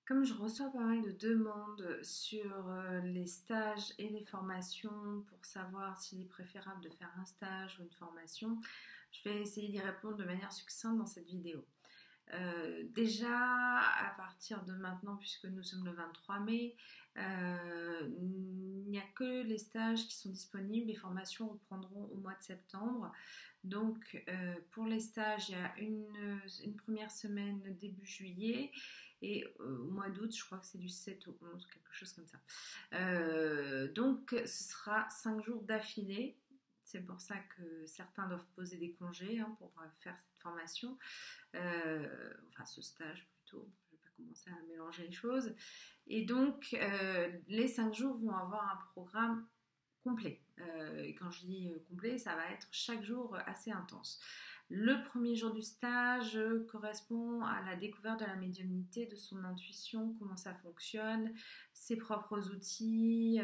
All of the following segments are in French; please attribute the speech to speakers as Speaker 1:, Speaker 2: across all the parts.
Speaker 1: Comme je reçois pas mal de demandes sur les stages et les formations pour savoir s'il est préférable de faire un stage ou une formation, je vais essayer d'y répondre de manière succincte dans cette vidéo. Déjà, à partir de maintenant, puisque nous sommes le 23 mai, il n'y a que les stages qui sont disponibles. Les formations reprendront au mois de septembre. Donc, pour les stages, il y a une première semaine début juillet. Et au mois d'août, je crois que c'est du 7 au 11, quelque chose comme ça. Donc, ce sera 5 jours d'affilée. C'est pour ça que certains doivent poser des congés pour faire cette formation, enfin ce stage plutôt. Je ne vais pas commencer à mélanger les choses. Et donc, les 5 jours vont avoir un programme complet. Et quand je dis complet, ça va être chaque jour assez intense. Le premier jour du stage correspond à la découverte de la médiumnité, de son intuition, comment ça fonctionne, ses propres outils.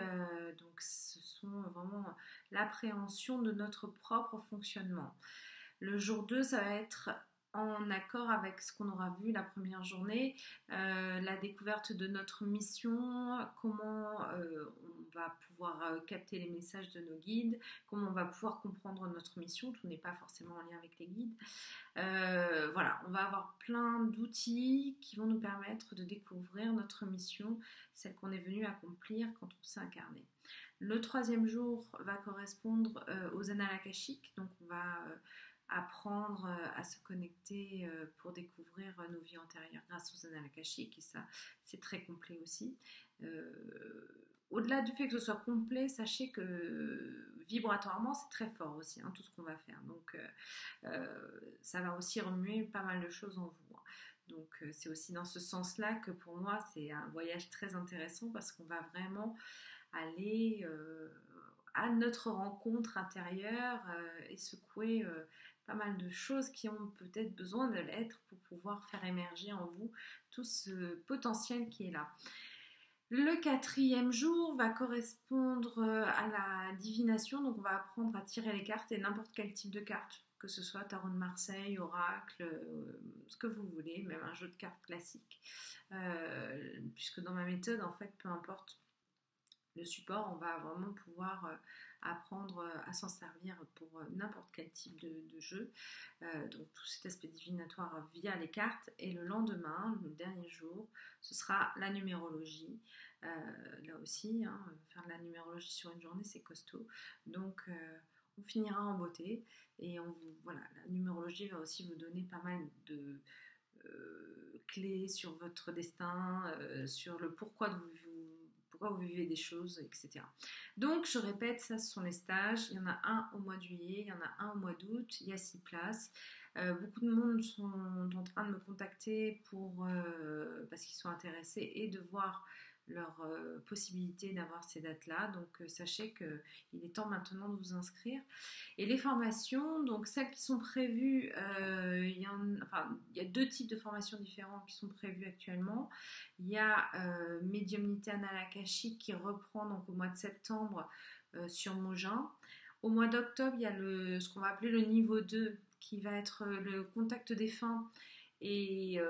Speaker 1: Donc ce sont vraiment l'appréhension de notre propre fonctionnement. Le jour 2, ça va être en accord avec ce qu'on aura vu la première journée, la découverte de notre mission, comment on va pouvoir capter les messages de nos guides, comment on va pouvoir comprendre notre mission, tout n'est pas forcément en lien avec les guides. Voilà, on va avoir plein d'outils qui vont nous permettre de découvrir notre mission, celle qu'on est venu accomplir quand on s'est incarné. Le troisième jour va correspondre aux annales akashiques, donc on va apprendre à se connecter pour découvrir nos vies antérieures grâce aux annales akashiques, et ça c'est très complet aussi. Au-delà du fait que ce soit complet, sachez que vibratoirement c'est très fort aussi, tout ce qu'on va faire, donc ça va aussi remuer pas mal de choses en vous. Donc c'est aussi dans ce sens-là que pour moi c'est un voyage très intéressant, parce qu'on va vraiment aller à notre rencontre intérieure et secouer pas mal de choses qui ont peut-être besoin de l'être pour pouvoir faire émerger en vous tout ce potentiel qui est là. Le quatrième jour va correspondre à la divination, donc on va apprendre à tirer les cartes, et n'importe quel type de carte, que ce soit tarot de Marseille, oracle, ce que vous voulez, même un jeu de cartes classique, puisque dans ma méthode, en fait, peu importe le support, on va vraiment pouvoir apprendre à s'en servir pour n'importe quel type de jeu. Donc tout cet aspect divinatoire via les cartes. Et le lendemain, le dernier jour, ce sera la numérologie. Là aussi, faire de la numérologie sur une journée, c'est costaud. Donc on finira en beauté. Et voilà, la numérologie va aussi vous donner pas mal de clés sur votre destin, sur le pourquoi vous vivez des choses, etc. Donc, je répète, ça, ce sont les stages. Il y en a un au mois de juillet, il y en a un au mois d'août. Il y a 6 places. Beaucoup de monde sont en train de me contacter parce qu'ils sont intéressés et de voir leur possibilité d'avoir ces dates-là. Donc, sachez qu'il est temps maintenant de vous inscrire. Et les formations, donc celles qui sont prévues, il y a 2 types de formations différents qui sont prévues actuellement. Il y a Médiumnité Annales Akashiques qui reprend donc au mois de septembre sur Mogin. Au mois d'octobre, il y a ce qu'on va appeler le niveau 2 qui va être le contact défunt et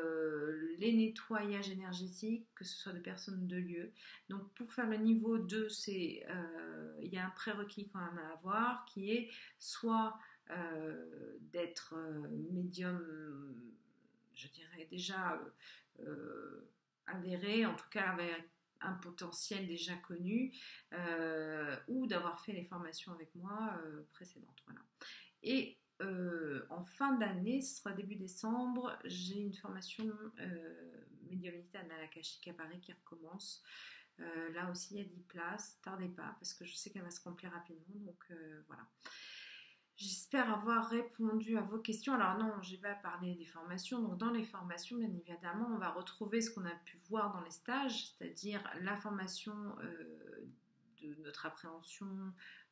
Speaker 1: les nettoyages énergétiques, que ce soit de personnes ou de lieux. Donc pour faire le niveau 2, il y a un prérequis quand même à avoir, qui est soit d'être médium, je dirais déjà avéré, en tout cas avec un potentiel déjà connu, ou d'avoir fait les formations avec moi précédentes. Voilà. Et en fin d'année, ce sera début décembre, j'ai une formation médiumnité annales akashiques à Paris qui recommence. Là aussi, il y a 10 places, tardez pas, parce que je sais qu'elle va se remplir rapidement, donc voilà. J'espère avoir répondu à vos questions. Alors non, je n'ai pas parlé des formations. Donc dans les formations, bien évidemment, on va retrouver ce qu'on a pu voir dans les stages, c'est-à-dire la formation de notre appréhension,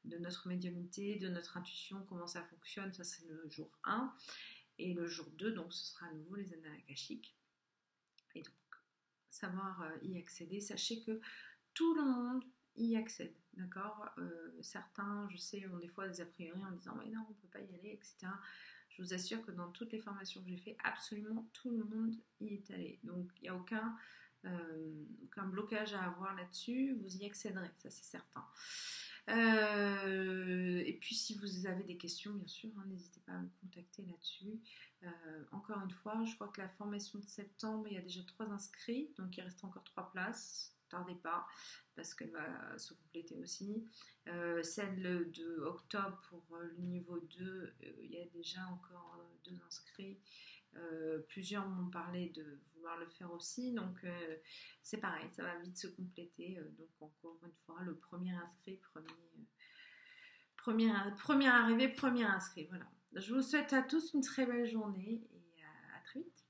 Speaker 1: de notre médiumnité, de notre intuition, comment ça fonctionne. Ça, c'est le jour 1. Et le jour 2, donc ce sera à nouveau les annales akashiques. Et donc, savoir y accéder. Sachez que tout le monde y accède, d'accord. Certains, je sais, ont des fois des a priori en disant mais non, on peut pas y aller, etc. Je vous assure que dans toutes les formations que j'ai fait, absolument tout le monde y est allé. Donc il n'y a aucun qu'un blocage à avoir là-dessus, vous y accéderez, ça c'est certain. Et puis si vous avez des questions, bien sûr, hein, n'hésitez pas à me contacter là-dessus. Encore une fois, je crois que la formation de septembre, il y a déjà 3 inscrits, donc il reste encore 3 places. Tardez pas, parce qu'elle va se compléter aussi. Celle de octobre pour le niveau 2, il y a déjà encore 2 inscrits. Plusieurs m'ont parlé de vouloir le faire aussi, donc c'est pareil, ça va vite se compléter. Donc encore une fois, le premier inscrit, premier arrivé, premier inscrit. Voilà. Je vous souhaite à tous une très belle journée et à très vite.